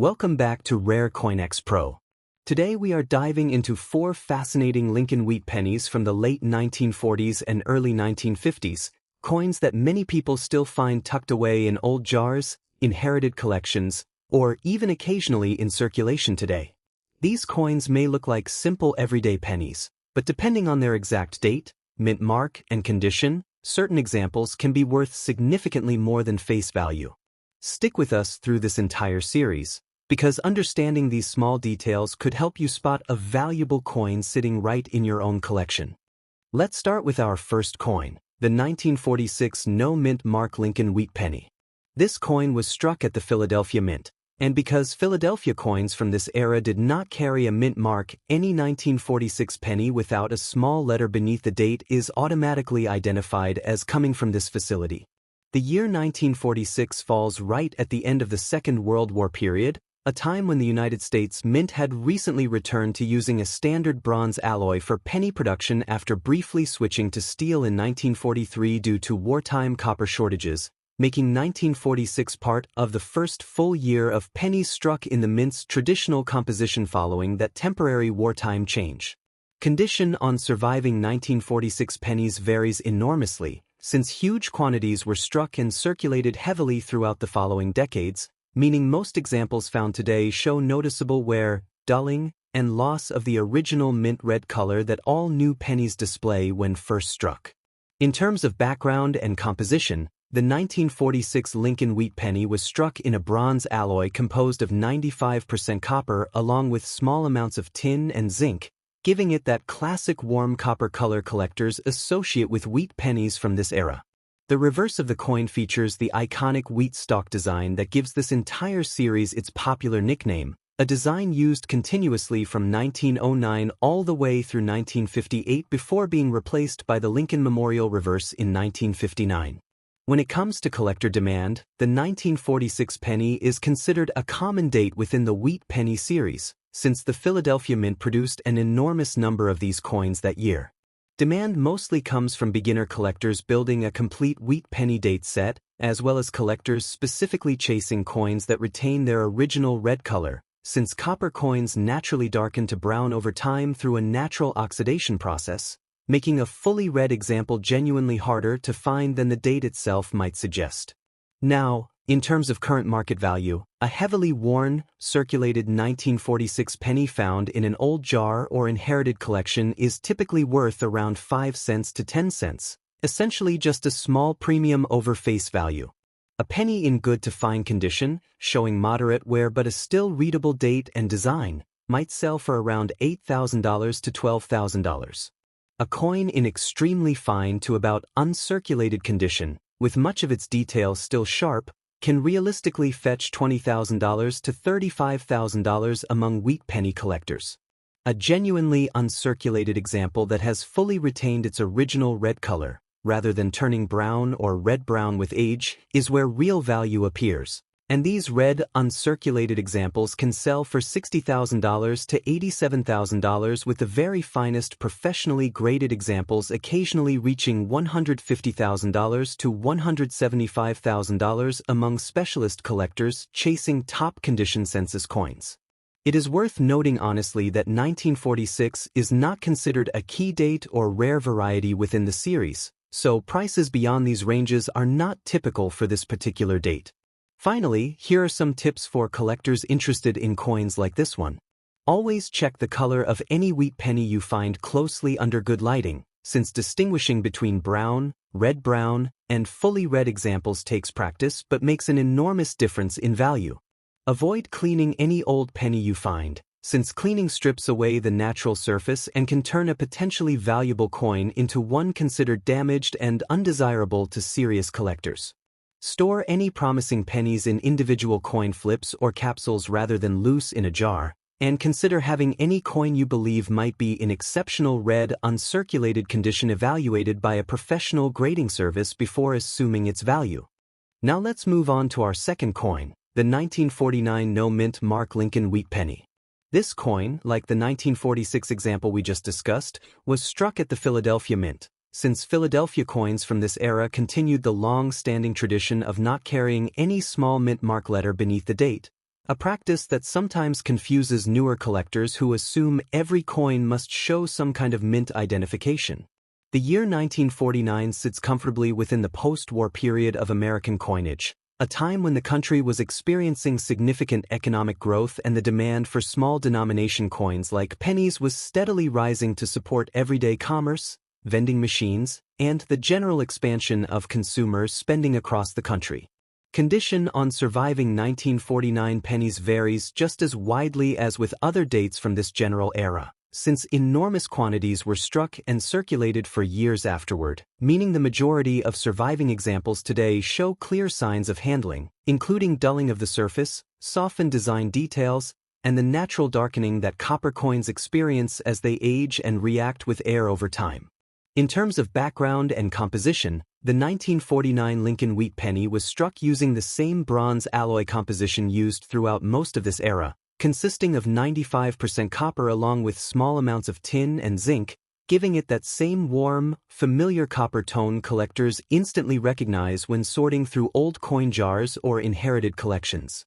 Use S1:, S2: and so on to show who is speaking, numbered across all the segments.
S1: Welcome back to Rare CoinX PRO. Today we are diving into 4 fascinating Lincoln wheat pennies from the late 1940s and early 1950s, coins that many people still find tucked away in old jars, inherited collections, or even occasionally in circulation today. These coins may look like simple everyday pennies, but depending on their exact date, mint mark, and condition, certain examples can be worth significantly more than face value. Stick with us through this entire series, because understanding these small details could help you spot a valuable coin sitting right in your own collection. Let's start with our first coin, the 1946 no-mint mark Lincoln wheat penny. This coin was struck at the Philadelphia Mint, and because Philadelphia coins from this era did not carry a mint mark, any 1946 penny without a small letter beneath the date is automatically identified as coming from this facility. The year 1946 falls right at the end of the Second World War period, a time when the United States Mint had recently returned to using a standard bronze alloy for penny production after briefly switching to steel in 1943 due to wartime copper shortages, making 1946 part of the first full year of pennies struck in the Mint's traditional composition following that temporary wartime change. Condition on surviving 1946 pennies varies enormously, since huge quantities were struck and circulated heavily throughout the following decades, meaning most examples found today show noticeable wear, dulling, and loss of the original mint red color that all new pennies display when first struck. In terms of background and composition, the 1946 Lincoln wheat penny was struck in a bronze alloy composed of 95% copper along with small amounts of tin and zinc, giving it that classic warm copper color collectors associate with wheat pennies from this era. The reverse of the coin features the iconic wheat stalk design that gives this entire series its popular nickname, a design used continuously from 1909 all the way through 1958 before being replaced by the Lincoln Memorial reverse in 1959. When it comes to collector demand, the 1946 penny is considered a common date within the wheat penny series, since the Philadelphia Mint produced an enormous number of these coins that year. Demand mostly comes from beginner collectors building a complete wheat penny date set, as well as collectors specifically chasing coins that retain their original red color, since copper coins naturally darken to brown over time through a natural oxidation process, making a fully red example genuinely harder to find than the date itself might suggest. Now, in terms of current market value, a heavily worn, circulated 1946 penny found in an old jar or inherited collection is typically worth around 5 cents to 10 cents, essentially just a small premium over face value. A penny in good to fine condition, showing moderate wear but a still readable date and design, might sell for around $8,000 to $12,000. A coin in extremely fine to about uncirculated condition, with much of its detail still sharp, can realistically fetch $20,000 to $35,000 among wheat penny collectors. A genuinely uncirculated example that has fully retained its original red color, rather than turning brown or red-brown with age, is where real value appears. And these red, uncirculated examples can sell for $60,000 to $87,000 with the very finest professionally graded examples occasionally reaching $150,000 to $175,000 among specialist collectors chasing top-condition census coins. It is worth noting honestly that 1946 is not considered a key date or rare variety within the series, so prices beyond these ranges are not typical for this particular date. Finally, here are some tips for collectors interested in coins like this one. Always check the color of any wheat penny you find closely under good lighting, since distinguishing between brown, red-brown, and fully red examples takes practice but makes an enormous difference in value. Avoid cleaning any old penny you find, since cleaning strips away the natural surface and can turn a potentially valuable coin into one considered damaged and undesirable to serious collectors. Store any promising pennies in individual coin flips or capsules rather than loose in a jar, and consider having any coin you believe might be in exceptional red, uncirculated condition evaluated by a professional grading service before assuming its value. Now let's move on to our second coin, the 1949 no-mint mark Lincoln wheat penny. This coin, like the 1946 example we just discussed, was struck at the Philadelphia Mint. Since Philadelphia coins from this era continued the long-standing tradition of not carrying any small mint mark letter beneath the date, a practice that sometimes confuses newer collectors who assume every coin must show some kind of mint identification. The year 1949 sits comfortably within the post-war period of American coinage, a time when the country was experiencing significant economic growth and the demand for small denomination coins like pennies was steadily rising to support everyday commerce, vending machines, and the general expansion of consumer spending across the country. Condition on surviving 1949 pennies varies just as widely as with other dates from this general era, since enormous quantities were struck and circulated for years afterward, meaning the majority of surviving examples today show clear signs of handling, including dulling of the surface, softened design details, and the natural darkening that copper coins experience as they age and react with air over time. In terms of background and composition, the 1949 Lincoln Wheat Penny was struck using the same bronze alloy composition used throughout most of this era, consisting of 95% copper along with small amounts of tin and zinc, giving it that same warm, familiar copper tone collectors instantly recognize when sorting through old coin jars or inherited collections.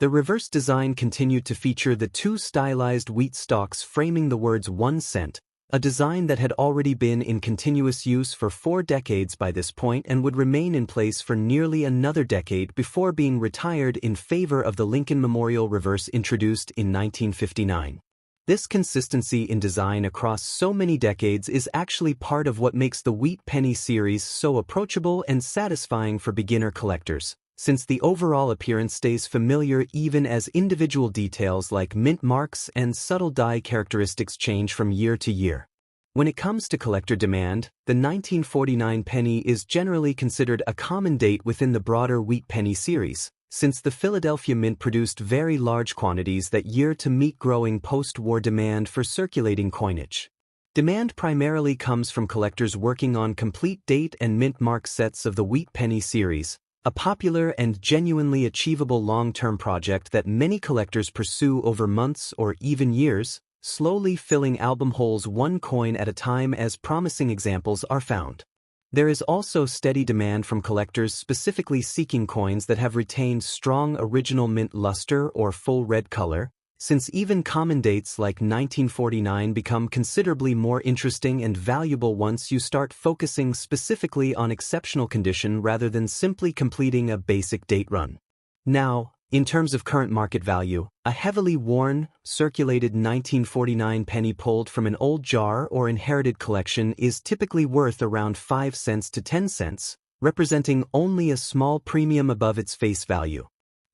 S1: The reverse design continued to feature the two stylized wheat stalks framing the words 1 cent, a design that had already been in continuous use for 4 decades by this point and would remain in place for nearly another decade before being retired in favor of the Lincoln Memorial reverse introduced in 1959. This consistency in design across so many decades is actually part of what makes the Wheat Penny series so approachable and satisfying for beginner collectors, since the overall appearance stays familiar even as individual details like mint marks and subtle die characteristics change from year to year. When it comes to collector demand, the 1949 penny is generally considered a common date within the broader Wheat Penny series, since the Philadelphia Mint produced very large quantities that year to meet growing post-war demand for circulating coinage. Demand primarily comes from collectors working on complete date and mint mark sets of the Wheat Penny series, a popular and genuinely achievable long-term project that many collectors pursue over months or even years, slowly filling album holes one coin at a time as promising examples are found. There is also steady demand from collectors specifically seeking coins that have retained strong original mint luster or full red color, since even common dates like 1949 become considerably more interesting and valuable once you start focusing specifically on exceptional condition rather than simply completing a basic date run. Now, in terms of current market value, a heavily worn, circulated 1949 penny pulled from an old jar or inherited collection is typically worth around 5 cents to 10 cents, representing only a small premium above its face value.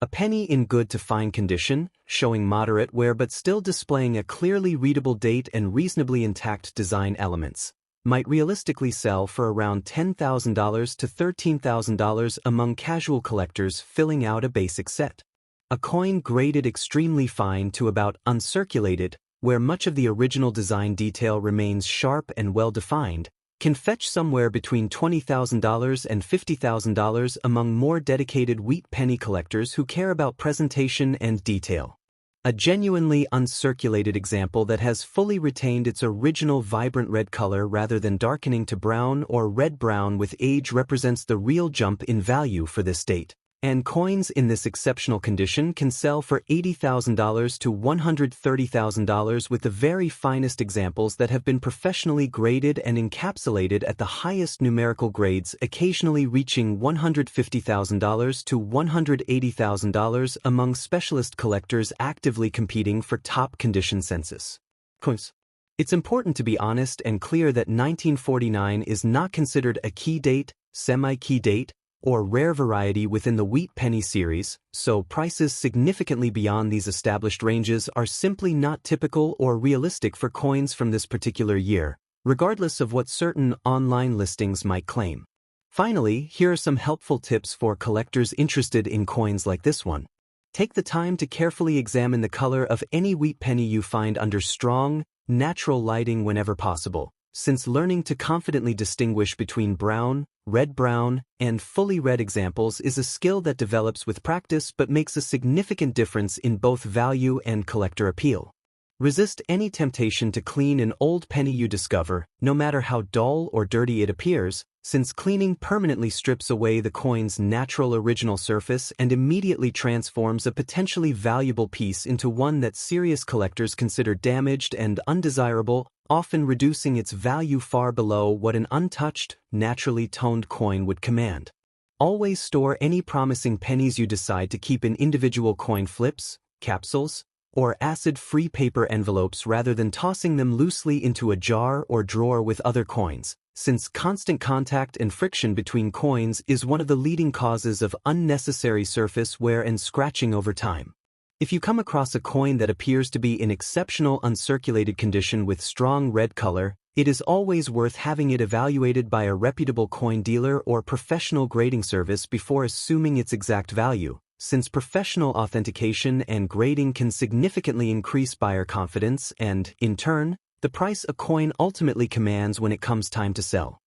S1: A penny in good to fine condition, showing moderate wear but still displaying a clearly readable date and reasonably intact design elements, might realistically sell for around $10,000 to $13,000 among casual collectors filling out a basic set. A coin graded extremely fine to about uncirculated, where much of the original design detail remains sharp and well-defined, can fetch somewhere between $20,000 and $50,000 among more dedicated Wheat Penny collectors who care about presentation and detail. A genuinely uncirculated example that has fully retained its original vibrant red color rather than darkening to brown or red-brown with age represents the real jump in value for this date. And coins in this exceptional condition can sell for $80,000 to $130,000 with the very finest examples that have been professionally graded and encapsulated at the highest numerical grades, occasionally reaching $150,000 to $180,000 among specialist collectors actively competing for top condition census coins. It's important to be honest and clear that 1949 is not considered a key date, semi-key date, or rare variety within the Wheat Penny series, so prices significantly beyond these established ranges are simply not typical or realistic for coins from this particular year, regardless of what certain online listings might claim. Finally, here are some helpful tips for collectors interested in coins like this one. Take the time to carefully examine the color of any Wheat Penny you find under strong, natural lighting whenever possible, since learning to confidently distinguish between brown, red-brown, and fully red examples is a skill that develops with practice but makes a significant difference in both value and collector appeal. Resist any temptation to clean an old penny you discover, no matter how dull or dirty it appears, since cleaning permanently strips away the coin's natural original surface and immediately transforms a potentially valuable piece into one that serious collectors consider damaged and undesirable, often reducing its value far below what an untouched, naturally toned coin would command. Always store any promising pennies you decide to keep in individual coin flips, capsules, or acid-free paper envelopes rather than tossing them loosely into a jar or drawer with other coins, since constant contact and friction between coins is one of the leading causes of unnecessary surface wear and scratching over time. If you come across a coin that appears to be in exceptional uncirculated condition with strong red color, it is always worth having it evaluated by a reputable coin dealer or professional grading service before assuming its exact value, since professional authentication and grading can significantly increase buyer confidence and, in turn, the price a coin ultimately commands when it comes time to sell.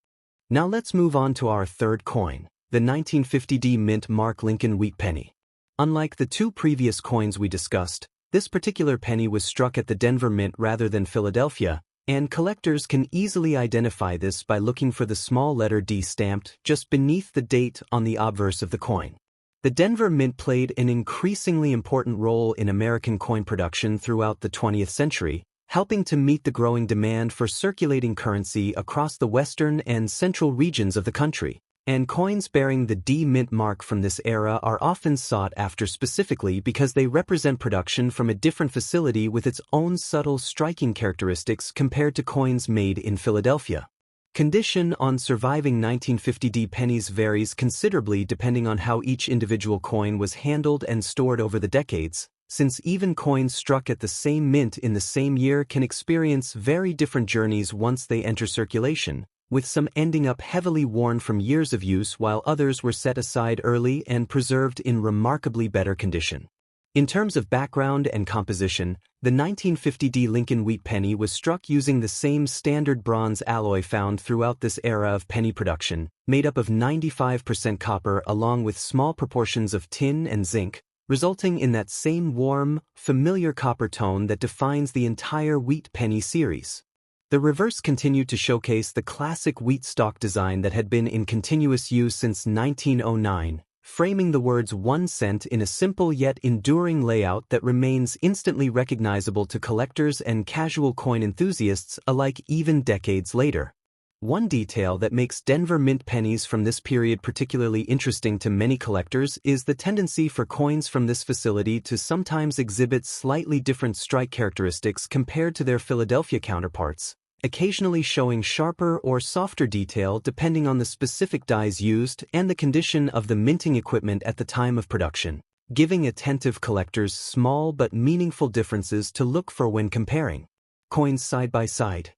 S1: Now let's move on to our third coin, the 1950D Mint Mark Lincoln Wheat Penny. Unlike the two previous coins we discussed, this particular penny was struck at the Denver Mint rather than Philadelphia, and collectors can easily identify this by looking for the small letter D stamped just beneath the date on the obverse of the coin. The Denver Mint played an increasingly important role in American coin production throughout the 20th century, helping to meet the growing demand for circulating currency across the western and central regions of the country. And coins bearing the D Mint mark from this era are often sought after specifically because they represent production from a different facility with its own subtle striking characteristics compared to coins made in Philadelphia. Condition on surviving 1950D pennies varies considerably depending on how each individual coin was handled and stored over the decades, since even coins struck at the same mint in the same year can experience very different journeys once they enter circulation, with some ending up heavily worn from years of use while others were set aside early and preserved in remarkably better condition. In terms of background and composition, the 1950D Lincoln Wheat Penny was struck using the same standard bronze alloy found throughout this era of penny production, made up of 95% copper along with small proportions of tin and zinc, resulting in that same warm, familiar copper tone that defines the entire Wheat Penny series. The reverse continued to showcase the classic wheat stalk design that had been in continuous use since 1909, framing the words 1 cent in a simple yet enduring layout that remains instantly recognizable to collectors and casual coin enthusiasts alike even decades later. One detail that makes Denver Mint pennies from this period particularly interesting to many collectors is the tendency for coins from this facility to sometimes exhibit slightly different strike characteristics compared to their Philadelphia counterparts, occasionally showing sharper or softer detail depending on the specific dies used and the condition of the minting equipment at the time of production, giving attentive collectors small but meaningful differences to look for when comparing coins side by side.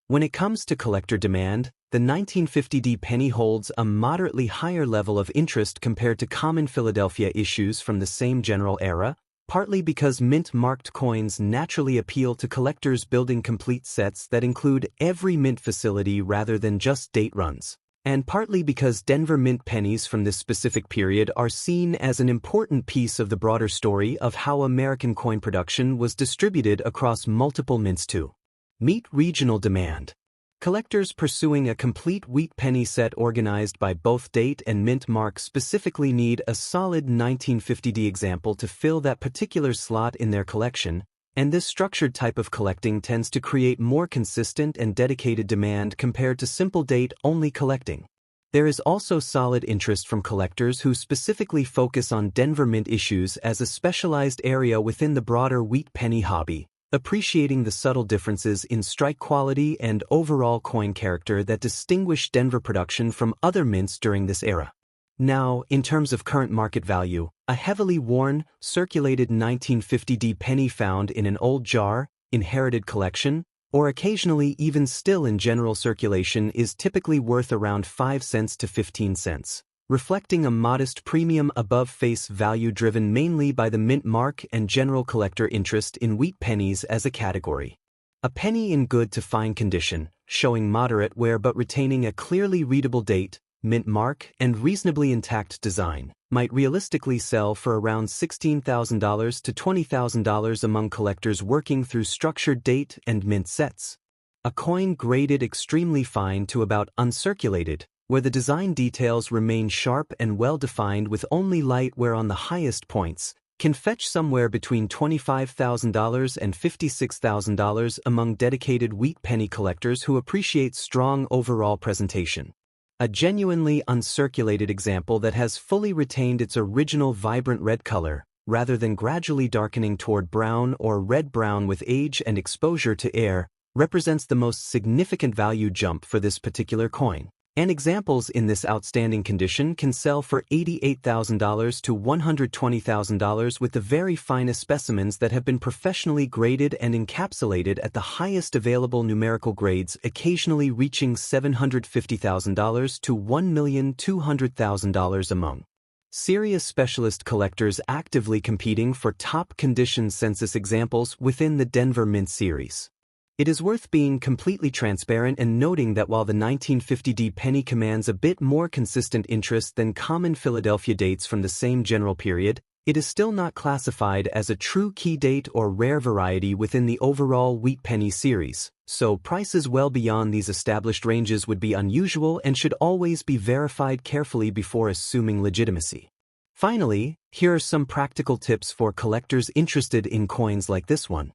S1: When it comes to collector demand, the 1950D penny holds a moderately higher level of interest compared to common Philadelphia issues from the same general era, partly because mint-marked coins naturally appeal to collectors building complete sets that include every mint facility rather than just date runs, and partly because Denver Mint pennies from this specific period are seen as an important piece of the broader story of how American coin production was distributed across multiple mints to meet regional demand. Collectors pursuing a complete wheat penny set organized by both date and mint mark specifically need a solid 1950D example to fill that particular slot in their collection, and this structured type of collecting tends to create more consistent and dedicated demand compared to simple date-only collecting. There is also solid interest from collectors who specifically focus on Denver Mint issues as a specialized area within the broader wheat penny hobby, appreciating the subtle differences in strike quality and overall coin character that distinguish Denver production from other mints during this era. Now, in terms of current market value, a heavily worn, circulated 1950D penny found in an old jar, inherited collection, or occasionally even still in general circulation is typically worth around 5 cents to 15 cents. Reflecting a modest premium above face value driven mainly by the mint mark and general collector interest in wheat pennies as a category. A penny in good to fine condition, showing moderate wear but retaining a clearly readable date, mint mark, and reasonably intact design, might realistically sell for around $16,000 to $20,000 among collectors working through structured date and mint sets. A coin graded extremely fine to about uncirculated, where the design details remain sharp and well-defined with only light wear on the highest points, can fetch somewhere between $25,000 and $56,000 among dedicated wheat penny collectors who appreciate strong overall presentation. A genuinely uncirculated example that has fully retained its original vibrant red color, rather than gradually darkening toward brown or red-brown with age and exposure to air, represents the most significant value jump for this particular coin. And examples in this outstanding condition can sell for $88,000 to $120,000 with the very finest specimens that have been professionally graded and encapsulated at the highest available numerical grades, occasionally reaching $750,000 to $1,200,000 among serious specialist collectors actively competing for top condition census examples within the Denver Mint series. It is worth being completely transparent and noting that while the 1950D penny commands a bit more consistent interest than common Philadelphia dates from the same general period, it is still not classified as a true key date or rare variety within the overall Wheat Penny series, so prices well beyond these established ranges would be unusual and should always be verified carefully before assuming legitimacy. Finally, here are some practical tips for collectors interested in coins like this one.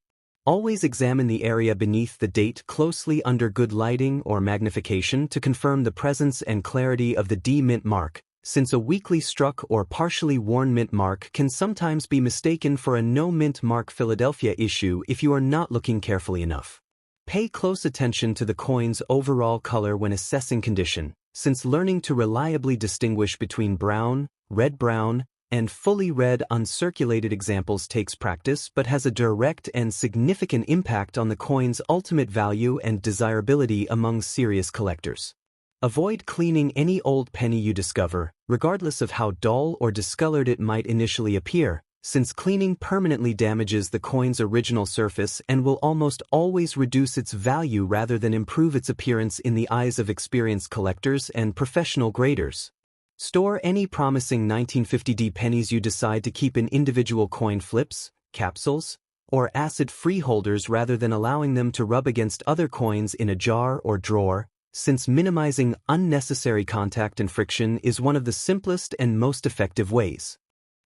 S1: Always examine the area beneath the date closely under good lighting or magnification to confirm the presence and clarity of the D mint mark, since a weakly struck or partially worn mint mark can sometimes be mistaken for a no mint mark Philadelphia issue if you are not looking carefully enough. Pay close attention to the coin's overall color when assessing condition, since learning to reliably distinguish between brown, red-brown, and fully red uncirculated examples takes practice but has a direct and significant impact on the coin's ultimate value and desirability among serious collectors. Avoid cleaning any old penny you discover, regardless of how dull or discolored it might initially appear, since cleaning permanently damages the coin's original surface and will almost always reduce its value rather than improve its appearance in the eyes of experienced collectors and professional graders. Store any promising 1950D pennies you decide to keep in individual coin flips, capsules, or acid-free holders rather than allowing them to rub against other coins in a jar or drawer, since minimizing unnecessary contact and friction is one of the simplest and most effective ways.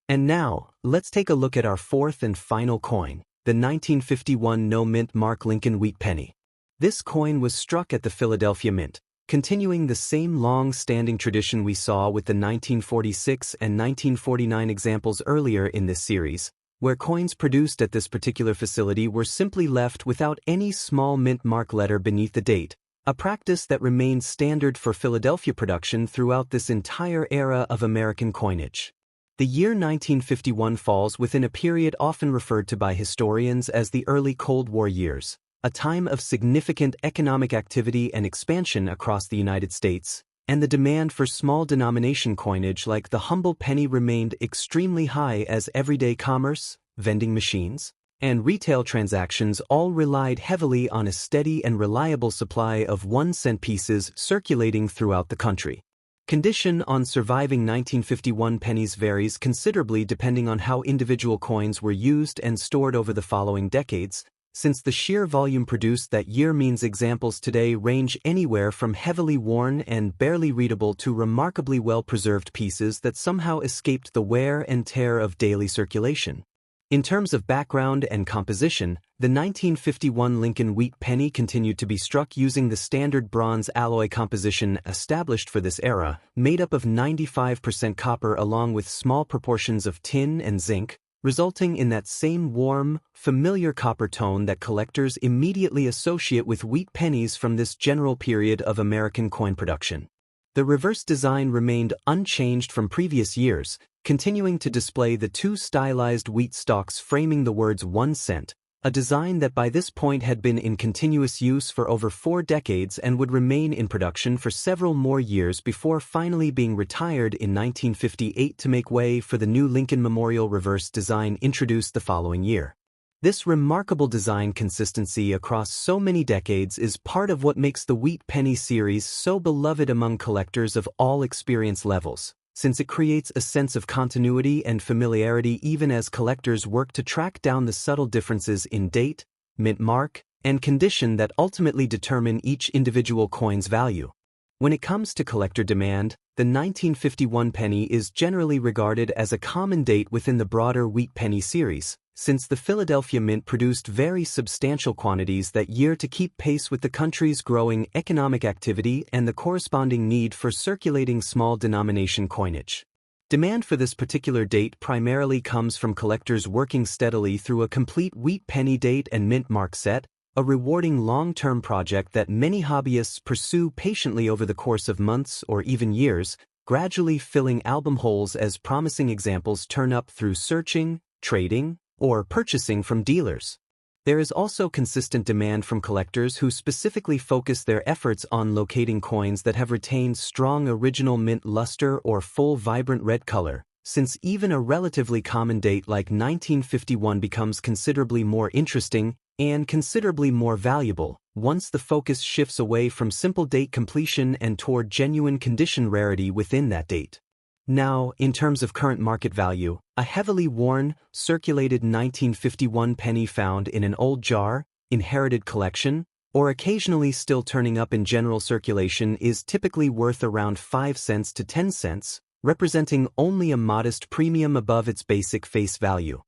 S1: And now, let's take a look at our fourth and final coin, the 1951 no-mint mark Lincoln Wheat Penny. This coin was struck at the Philadelphia Mint, continuing the same long-standing tradition we saw with the 1946 and 1949 examples earlier in this series, where coins produced at this particular facility were simply left without any small mint mark letter beneath the date, a practice that remained standard for Philadelphia production throughout this entire era of American coinage. The year 1951 falls within a period often referred to by historians as the early Cold War years, a time of significant economic activity and expansion across the United States, and the demand for small denomination coinage like the humble penny remained extremely high as everyday commerce, vending machines, and retail transactions all relied heavily on a steady and reliable supply of 1-cent pieces circulating throughout the country. Condition on surviving 1951 pennies varies considerably depending on how individual coins were used and stored over the following decades, since the sheer volume produced that year means examples today range anywhere from heavily worn and barely readable to remarkably well-preserved pieces that somehow escaped the wear and tear of daily circulation. In terms of background and composition, the 1951 Lincoln Wheat Penny continued to be struck using the standard bronze alloy composition established for this era, made up of 95% copper along with small proportions of tin and zinc, resulting in that same warm, familiar copper tone that collectors immediately associate with wheat pennies from this general period of American coin production. The reverse design remained unchanged from previous years, continuing to display the two stylized wheat stalks framing the words 1 cent, a design that by this point had been in continuous use for over 4 decades and would remain in production for several more years before finally being retired in 1958 to make way for the new Lincoln Memorial reverse design introduced the following year. This remarkable design consistency across so many decades is part of what makes the Wheat Penny series so beloved among collectors of all experience levels, since it creates a sense of continuity and familiarity even as collectors work to track down the subtle differences in date, mint mark, and condition that ultimately determine each individual coin's value. When it comes to collector demand, the 1951 penny is generally regarded as a common date within the broader Wheat Penny series, since the Philadelphia Mint produced very substantial quantities that year to keep pace with the country's growing economic activity and the corresponding need for circulating small denomination coinage. Demand for this particular date primarily comes from collectors working steadily through a complete Wheat Penny date and mint mark set, a rewarding long-term project that many hobbyists pursue patiently over the course of months or even years, gradually filling album holes as promising examples turn up through searching, trading, or purchasing from dealers. There is also consistent demand from collectors who specifically focus their efforts on locating coins that have retained strong original mint luster or full vibrant red color, since even a relatively common date like 1951 becomes considerably more interesting and considerably more valuable once the focus shifts away from simple date completion and toward genuine condition rarity within that date. Now, in terms of current market value, a heavily worn, circulated 1951 penny found in an old jar, inherited collection, or occasionally still turning up in general circulation is typically worth around 5 cents to 10 cents, representing only a modest premium above its basic face value.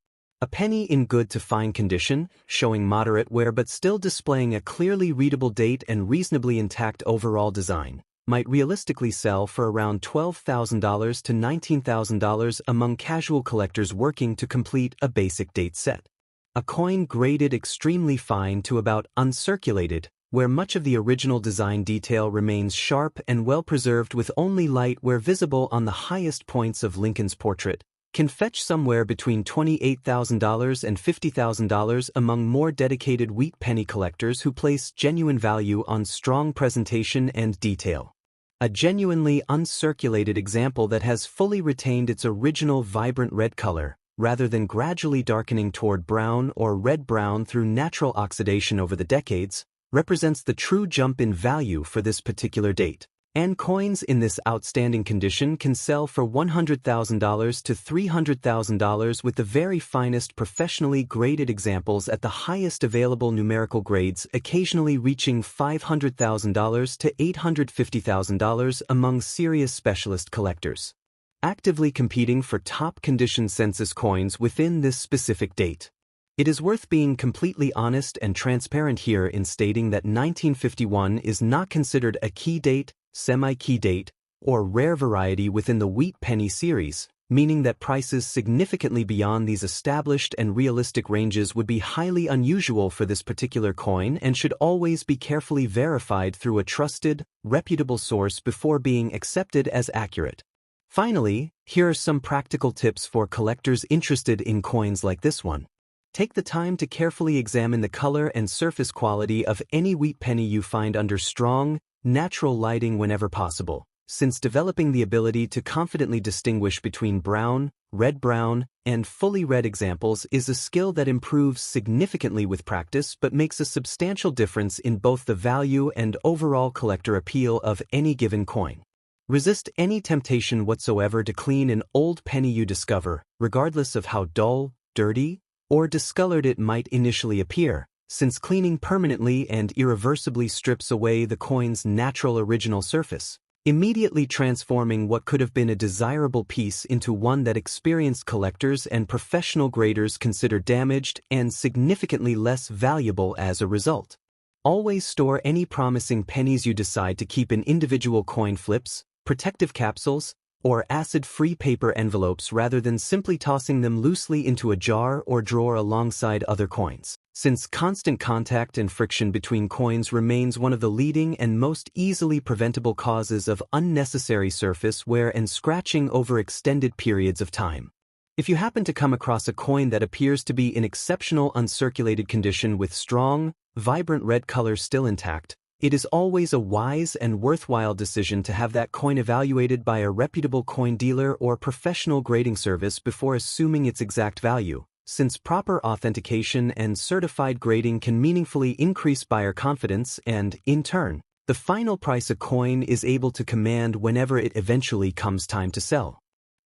S1: A penny in good to fine condition, showing moderate wear but still displaying a clearly readable date and reasonably intact overall design, might realistically sell for around $12,000 to $19,000 among casual collectors working to complete a basic date set. A coin graded extremely fine to about uncirculated, where much of the original design detail remains sharp and well preserved with only light wear visible on the highest points of Lincoln's portrait, can fetch somewhere between $28,000 and $50,000 among more dedicated Wheat Penny collectors who place genuine value on strong presentation and detail. A genuinely uncirculated example that has fully retained its original vibrant red color, rather than gradually darkening toward brown or red-brown through natural oxidation over the decades, represents the true jump in value for this particular date. And coins in this outstanding condition can sell for $100,000 to $300,000 with the very finest professionally graded examples at the highest available numerical grades occasionally reaching $500,000 to $850,000 among serious specialist collectors, actively competing for top condition census coins within this specific date. It is worth being completely honest and transparent here in stating that 1951 is not considered a key date, semi-key date, or rare variety within the Wheat Penny series, meaning that prices significantly beyond these established and realistic ranges would be highly unusual for this particular coin and should always be carefully verified through a trusted, reputable source before being accepted as accurate. Finally, here are some practical tips for collectors interested in coins like this one. Take the time to carefully examine the color and surface quality of any Wheat Penny you find under strong, natural lighting whenever possible, since developing the ability to confidently distinguish between brown, red-brown, and fully red examples is a skill that improves significantly with practice but makes a substantial difference in both the value and overall collector appeal of any given coin. Resist any temptation whatsoever to clean an old penny you discover, regardless of how dull, dirty, or discolored it might initially appear, since cleaning permanently and irreversibly strips away the coin's natural original surface, immediately transforming what could have been a desirable piece into one that experienced collectors and professional graders consider damaged and significantly less valuable as a result. Always store any promising pennies you decide to keep in individual coin flips, protective capsules, or acid-free paper envelopes rather than simply tossing them loosely into a jar or drawer alongside other coins, since constant contact and friction between coins remains one of the leading and most easily preventable causes of unnecessary surface wear and scratching over extended periods of time. If you happen to come across a coin that appears to be in exceptional uncirculated condition with strong, vibrant red color still intact, it is always a wise and worthwhile decision to have that coin evaluated by a reputable coin dealer or professional grading service before assuming its exact value, since proper authentication and certified grading can meaningfully increase buyer confidence and, in turn, the final price a coin is able to command whenever it eventually comes time to sell.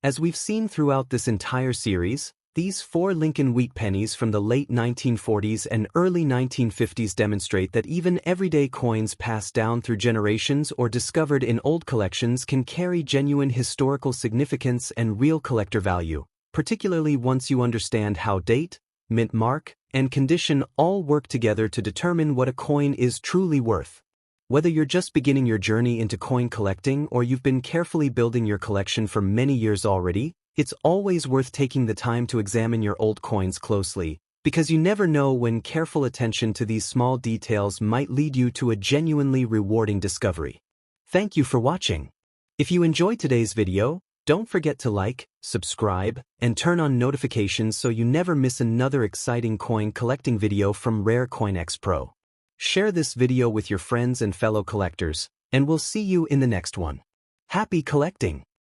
S1: As we've seen throughout this entire series, These 4 Lincoln Wheat Pennies from the late 1940s and early 1950s demonstrate that even everyday coins passed down through generations or discovered in old collections can carry genuine historical significance and real collector value, particularly once you understand how date, mint mark, and condition all work together to determine what a coin is truly worth. Whether you're just beginning your journey into coin collecting or you've been carefully building your collection for many years already, it's always worth taking the time to examine your old coins closely, because you never know when careful attention to these small details might lead you to a genuinely rewarding discovery. Thank you for watching. If you enjoyed today's video, don't forget to like, subscribe, and turn on notifications so you never miss another exciting coin collecting video from Rare CoinX PRO. Share this video with your friends and fellow collectors, and we'll see you in the next one. Happy collecting!